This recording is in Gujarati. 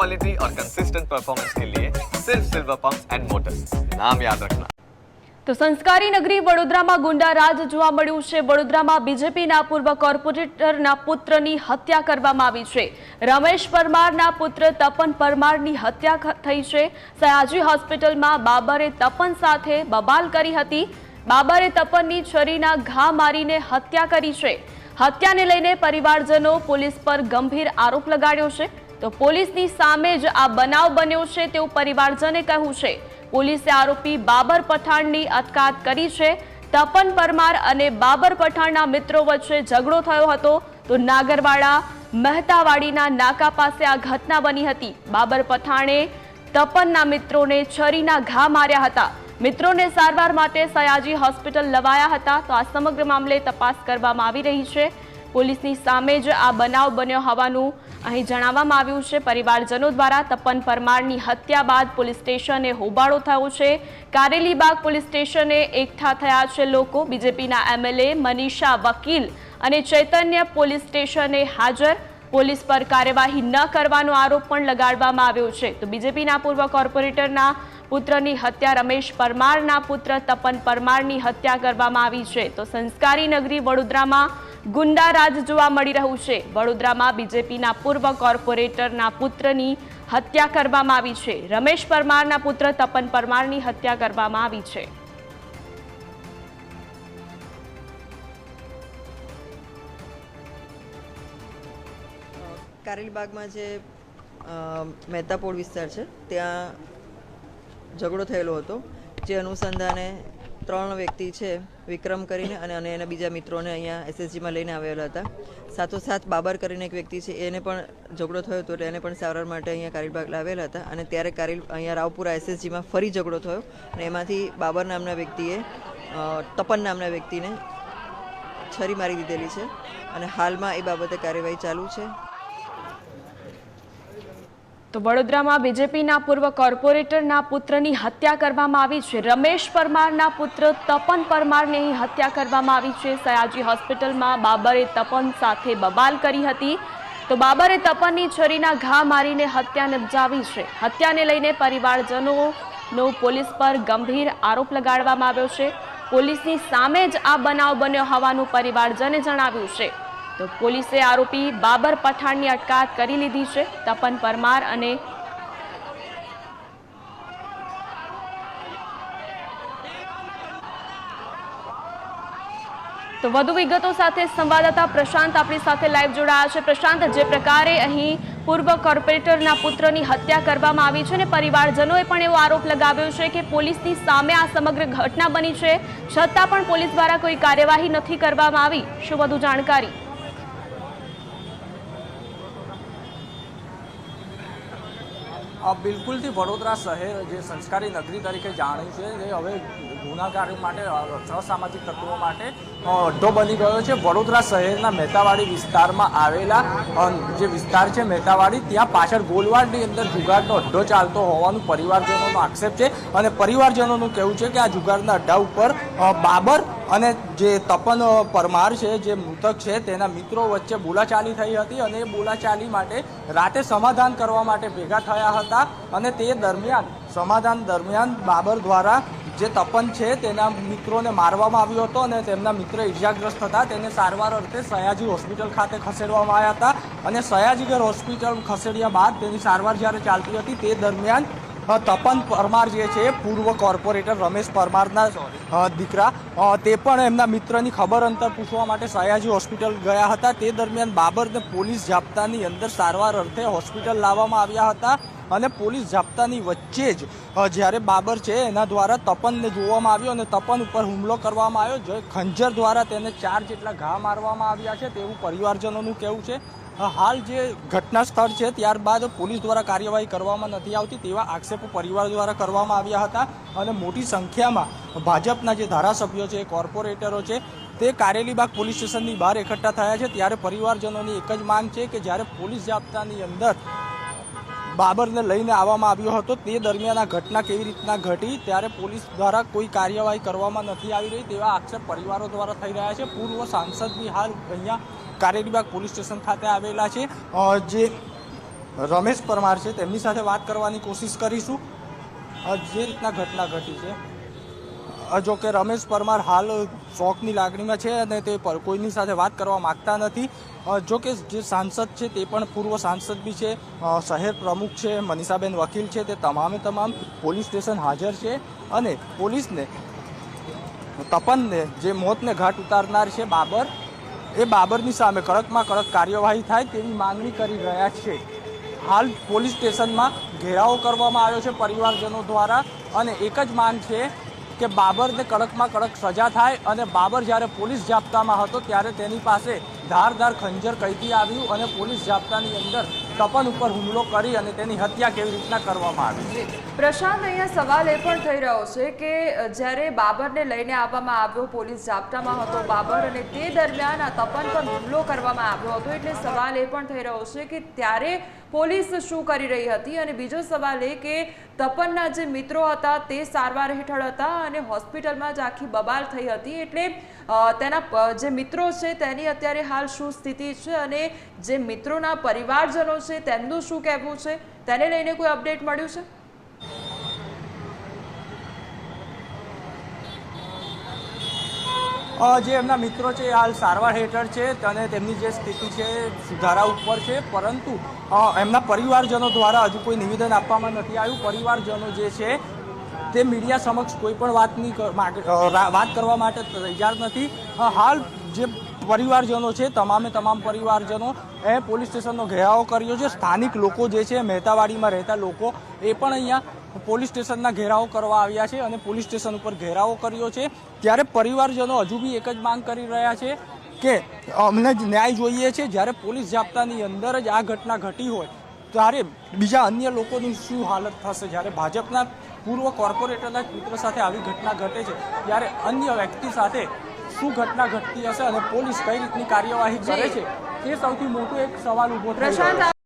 क्वालिटी और कंसिस्टेंट परफॉर्मेंस के लिए सिर्फ सिल्वर पंप्स एंड मोटर्स, नाम याद रखना। तो संस्कारी नगरी वडोदराમાં ગુંડારાજ જોવા મળ્યું છે। વડોદરામાં બીજેપીના પૂર્વ કોર્પોરેટરના પુત્રની હત્યા કરવામાં આવી છે। રમેશ પરમારના પુત્ર તપન પરમારની હત્યા થઈ છે। સયાજી હોસ્પિટલમાં બાબરે તપન સાથે બબાલ કરી હતી। બાબરે તપનની છરીના ઘા મારીને હત્યા કરી છે। હત્યાને લઈને પરિવારજનો પોલીસ પર ગંભીર આરોપ લગાડ્યો છે। તો પોલીસની સામે જ આ બનાવ બન્યો છે તેવું પરિવારજને કહ્યું છે। પોલીસે આરોપી બાબર પઠાણની અટકાયત કરી છે। તપન પરમાર અને બાબર પઠાણના મિત્રો વચ્ચે ઝઘડો થયો હતો। તો નાગરવાડા મહેતાવાડીના નાકા પાસે આ ઘટના બની હતી। બાબર પઠાણે તપનના મિત્રોને છરીના ઘા માર્યા હતા। મિત્રોને સારવાર માટે સયાજી હોસ્પિટલ લવાયા હતા। તો આ સમગ્ર મામલે તપાસ કરવામાં આવી રહી છે। પોલીસની સામે જ આ બનાવ બન્યો હોવાનું અહીં જણાવવામાં આવ્યું છે। પરિવારજનો દ્વારા તપન પરમારની હત્યા બાદ પોલીસ સ્ટેશને હોબાળો થયો છે। કારેલીબાગ પોલીસ સ્ટેશને એકઠા થયા છે લોકો। બીજેપીના એમએલએ મનીષા વકીલ અને ચૈતન્ય પોલીસ સ્ટેશને હાજર। પોલીસ પર કાર્યવાહી ન કરવાનો આરોપ પણ લગાડવામાં આવ્યો છે। તો બીજેપીના પૂર્વ કોર્પોરેટરના પુત્રની હત્યા રમેશ પરમારના પુત્ર તપન પરમારની હત્યા કરવામાં આવી છે। તો સંસ્कारी નગરી વડોદરામાં ગુંડારાજ જોવા મળી રહ્યું છે। વડોદરામાં બીજેપીના પૂર્વ કોર્પોરેટરના પુત્રની હત્યા કરવામાં આવી છે। રમેશ પરમારના પુત્ર તપન પરમારની હત્યા કરવામાં આવી છે। કારેલીબાગમાં જે મહેતાપોળ વિસ્તાર છે ત્યાં ઝઘડો થયેલો હતો। જે અનુસંધાને 3 વ્યક્તિ છે વિક્રમ કરીને અને એના બીજા મિત્રોને અહીંયા એસએસજીમાં લઈને આવેલા હતા। સાથોસાથ બાબર કરીને એક વ્યક્તિ છે એને પણ ઝઘડો થયો હતો એટલે એને પણ સારવાર માટે અહીંયા કારેલીબાગ લાવેલા હતા। અને ત્યારે અહીંયા રાવપુરા એસએસજીમાં ફરી ઝઘડો થયો અને એમાંથી બાબર નામના વ્યક્તિએ તપન નામના વ્યક્તિને છરી મારી દીધેલી છે અને હાલમાં એ બાબતે કાર્યવાહી ચાલુ છે। તો વડોદરામાં બીજેપીના પૂર્વ કોર્પોરેટરના પુત્રની હત્યા કરવામાં આવી છે। રમેશ પરમારના પુત્ર તપન પરમારની હત્યા કરવામાં આવી છે। સયાજી હોસ્પિટલમાં બાબરે તપન સાથે બબાલ કરી હતી। તો બાબરે તપનની છરીના ઘા મારીને હત્યા નિપજાવી છે। હત્યાને લઈને પરિવારજનોનો પોલીસ પર ગંભીર આરોપ લગાડવામાં આવ્યો છે। પોલીસની સામે જ આ બનાવ બન્યો હોવાનું પરિવારજને જણાવ્યું છે। તો પોલીસે આરોપી બાબર પઠાણની અટકાયત કરી લીધી છે। તપન પરમાર અને તો વધુ વિગતો સાથે સંવાદદાતા પ્રશાંત આપણી સાથે લાઈવ જોડાયા છે। પ્રશાંત, જે પ્રકારે અહીં પૂર્વ કોર્પોરેટરના પુત્રની હત્યા કરવામાં આવી છે અને પરિવારજનોએ પણ એવો આરોપ લગાવ્યો છે કે પોલીસની સામે આ સમગ્ર ઘટના બની છે, છતાં પણ પોલીસ દ્વારા કોઈ કાર્યવાહી નથી કરવામાં આવી। શું વધુ જાણકારી? બિલકુલ થી વડોદરા શહેર જે સંસ્कारी નગરી તરીકે જાણ્યું છે એ હવે ગુનાગારી માટે અસામાજિક તત્વો માટે અડ્ડો બની ગયો છે। વડોદરા શહેરના મહેતાવાડી વિસ્તારમાં આવેલા જે વિસ્તાર છે મહેતાવાડી, ત્યાં પાછળ ગોલવાડની અંદર જુગારનો અડ્ડો ચાલતો હોવાનું પરિવારજનોનો આક્ષેપ છે અને પરિવારજનોનું કહેવું છે કે આ જુગારના અડ્ડા ઉપર બાબર અને જે તપન પરમાર છે જે મૃતક છે તેના મિત્રો વચ્ચે બોલાચાલી થઈ હતી અને એ બોલાચાલી માટે રાતે સમાધાન કરવા માટે ભેગા થયા હતા અને તે દરમિયાન સમાધાન દરમિયાન બાબર દ્વારા જે તપન છે તેના મિત્રોને મારવામાં આવ્યો હતો અને તેમના મિત્ર ઇજાગ્રસ્ત હતા। તેને સારવાર અર્થે સયાજી હોસ્પિટલ ખાતે ખસેડવામાં આવ્યા હતા અને સયાજીગર હોસ્પિટલ ખસેડ્યા બાદ તેની સારવાર જ્યારે ચાલતી હતી તે દરમિયાન તપન પરમાર જે છે પૂર્વ કોર્પોરેટર રમેશ પરમારના દીકરા તે પણ એમના મિત્રની ખબર અંતર પૂછવા માટે સયાજી હોસ્પિટલ ગયા હતા। તે દરમિયાન બાબરને પોલીસ જાપ્તાની અંદર સારવાર અર્થે હોસ્પિટલ લાવવામાં આવ્યા હતા અને પોલીસ જાપ્તાની વચ્ચે જ જ્યારે બાબર છે એના દ્વારા તપનને જોવામાં આવ્યો અને તપન ઉપર હુમલો કરવામાં આવ્યો। જે ખંજર દ્વારા તેને 4 જેટલા ઘા મારવામાં આવ્યા છે તેવું પરિવારજનોનું કહેવું છે। હાલ જે ઘટના સ્થળ છે ત્યારબાદ પોલીસ દ્વારા કાર્યવાહી કરવામાં નથી આવતી તેવા આક્ષેપો પરિવાર દ્વારા કરવામાં આવ્યા હતા અને મોટી સંખ્યામાં ભાજપના જે ધારાસભ્યો છે, કોર્પોરેટરો છે તે કારેલીબાગ પોલીસ સ્ટેશનની બહાર એકઠા થયા છે। ત્યારે પરિવારજનોની એક જ માંગ છે કે જ્યારે પોલીસ જાપ્તાની અંદર બાબરને લઈને આવવામાં આવ્યો હતો તે દરમિયાન આ ઘટના કેવી રીતના ઘટી ત્યારે પોલીસ દ્વારા કોઈ કાર્યવાહી કરવામાં નથી આવી રહી તેવા આક્ષેપ પરિવારો દ્વારા થઈ રહ્યા છે। પૂર્વ સાંસદ બી હાલ અહીંયા કારેલીબાગ પોલીસ સ્ટેશન ખાતે આવેલા છે। જે રમેશ પરમાર છે તેમની સાથે વાત કરવાની કોશિશ કરીશું જે રીતના ઘટના ઘટી છે। જો કે રમેશ પરમાર હાલ શોકની લાગણીમાં છે અને તે કોઈની સાથે વાત કરવા માગતા નથી। જો કે જે સાંસદ છે તે પણ પૂર્વ સાંસદ બી છે, શહેર પ્રમુખ છે, મનીષાબેન વકીલ છે, તે તમામે તમામ પોલીસ સ્ટેશન હાજર છે અને પોલીસને તપનને જે મોતને ઘાટ ઉતારનાર છે બાબર, એ બાબરની સામે કડકમાં કડક કાર્યવાહી થાય તેવી માંગણી કરી રહ્યા છે। હાલ પોલીસ સ્ટેશનમાં ઘેરાવો કરવામાં આવ્યો છે પરિવારજનો દ્વારા અને એક જ માંગ છે કે બાબરને કડકમાં કડક સજા થાય અને બાબર જ્યારે પોલીસ જાપ્તામાં હતો ત્યારે તેની પાસે ધારદાર ખંજર કઈથી આવ્યું અને પોલીસ જાપ્તાની અંદર તપન ઉપર હુમલો કરી અને તેની હત્યા કેવી રીતના કરવામાં આવી। પ્રશાંત, અહીંયા સવાલ એ પણ થઈ રહ્યો છે કે જ્યારે બાબરને લઈને આવવામાં આવ્યો, પોલીસ જાપ્તામાં હતો બાબર અને તે દરમિયાન આ તપન પર હુમલો કરવામાં આવ્યો હતો, એટલે સવાલ એ પણ થઈ રહ્યો છે કે ત્યારે પોલીસ શું કરી રહી હતી અને બીજો સવાલ એ કે તપનના જે મિત્રો હતા તે સારવાર હેઠળ હતા અને હોસ્પિટલમાં જ આખી બબાલ થઈ હતી, એટલે તેના જે મિત્રો છે તેની અત્યારે હાલ શું સ્થિતિ છે અને જે મિત્રોના પરિવારજનો છે તેમનું શું કહેવું છે, તેને લઈને કોઈ અપડેટ મળ્યું છે? જે એમના મિત્રો છે હાલ સારવાર હેઠળ છે અને તેમની જે સ્થિતિ છે સુધારા ઉપર છે, પરંતુ એમના પરિવારજનો દ્વારા હજુ કોઈ નિવેદન આપવામાં નથી આવ્યું। પરિવારજનો જે છે તે મીડિયા સમક્ષ કોઈ પણ વાત કરવા માટે તૈયાર નથી। હાલ જે પરિવારજનો છે તમામે તમામ પરિવારજનો એ પોલીસ સ્ટેશનનો ઘેરાવો કર્યો છે। સ્થાનિક લોકો જે છે મહેતાવાડીમાં રહેતા લોકો એ પણ અહીંયા પોલીસ સ્ટેશનના ઘેરાવો કરવા આવ્યા છે અને પોલીસ સ્ટેશન ઉપર ઘેરાવો કર્યો છે। ત્યારે પરિવારજનો હજુ બી એક જ માંગ કરી રહ્યા છે કે અમને જ ન્યાય જોઈએ છે। જ્યારે પોલીસ જાપ્તાની અંદર જ આ ઘટના ઘટી હોય ત્યારે બીજા અન્ય લોકોની શું હાલત થશે? જ્યારે ભાજપના પૂર્વ કોર્પોરેટરના પુત્ર સાથે આવી ઘટના ઘટે છે ત્યારે અન્ય વ્યક્તિ સાથે શું ઘટના ઘટતી હશે અને પોલીસ કઈ રીતની કાર્યવાહી કરે છે તે સૌથી મોટો એક સવાલ ઊભો થયો છે।